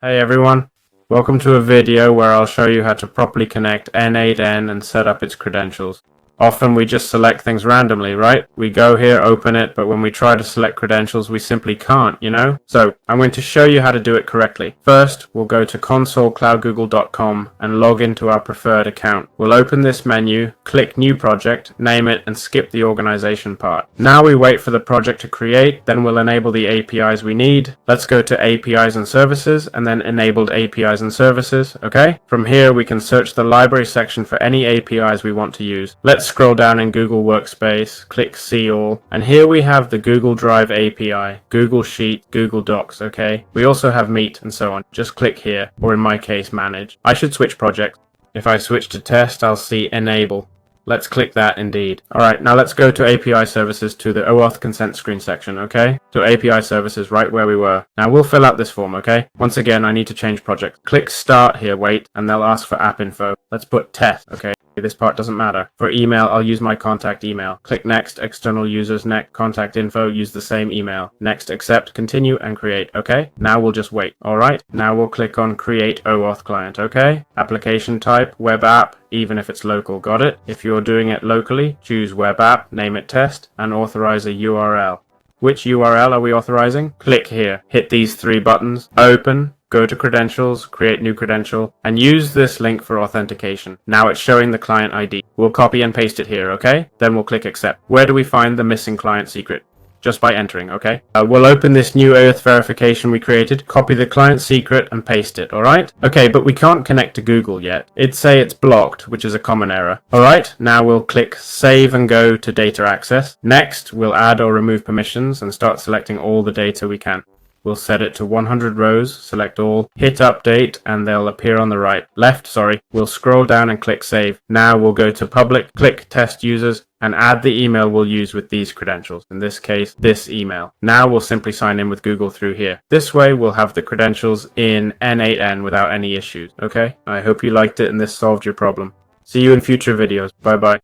Hey everyone, welcome to a video where I'll show you how to properly connect N8N and set up its credentials. Often we just select things randomly, right? We go here, open it, but when we try to select credentials, we simply can't, you know? So, I'm going to show you how to do it correctly. First, we'll go to consolecloudgoogle.com and log into our preferred account. We'll open this menu, click New Project, name it, and skip the organization part. Now we wait for the project to create, then we'll enable the APIs we need. Let's go to APIs and Services, and then Enabled APIs and Services, okay? From here, we can search the library section for any APIs we want to use. Let's scroll down in Google Workspace, click See All, and here we have the Google Drive API, Google Sheet, Google Docs, okay? We also have Meet and so on. Just click here, or in my case, Manage. I should switch projects. If I switch to Test, I'll see Enable. Let's click that indeed. Alright, now let's go to API Services to the OAuth consent screen section, okay? So API Services right where we were. Now we'll fill out this form, okay? Once again, I need to change project. Click Start here, wait, and they'll ask for app info. Let's put Test, okay? This part doesn't matter. For email, I'll use my contact email. Click Next, External Users, Next, Contact Info, use the same email. Next, Accept, Continue, and Create, okay? Now we'll just wait, alright? Now we'll click on Create OAuth Client, okay? Application type, Web App, even if it's local, got it? If you're doing it locally, choose Web App, name it Test, and authorize a URL. Which URL are we authorizing? Click here. Hit these three buttons. Open. Go to Credentials, create new credential, and use this link for authentication. Now it's showing the client ID. We'll copy and paste it here, okay? Then we'll click Accept. Where do we find the missing client secret? Just by entering, okay? We'll open this new OAuth verification we created, copy the client secret, and paste it, alright? Okay, but we can't connect to Google yet. It'd say it's blocked, which is a common error. Alright, now we'll click Save and go to Data Access. Next, we'll add or remove permissions and start selecting all the data we can. We'll set it to 100 rows, select all, hit update, and they'll appear on the left. We'll scroll down and click save. Now we'll go to public, click test users, and add the email we'll use with these credentials. In this case, this email. Now we'll simply sign in with Google through here. This way we'll have the credentials in N8N without any issues, okay? I hope you liked it and this solved your problem. See you in future videos. Bye bye.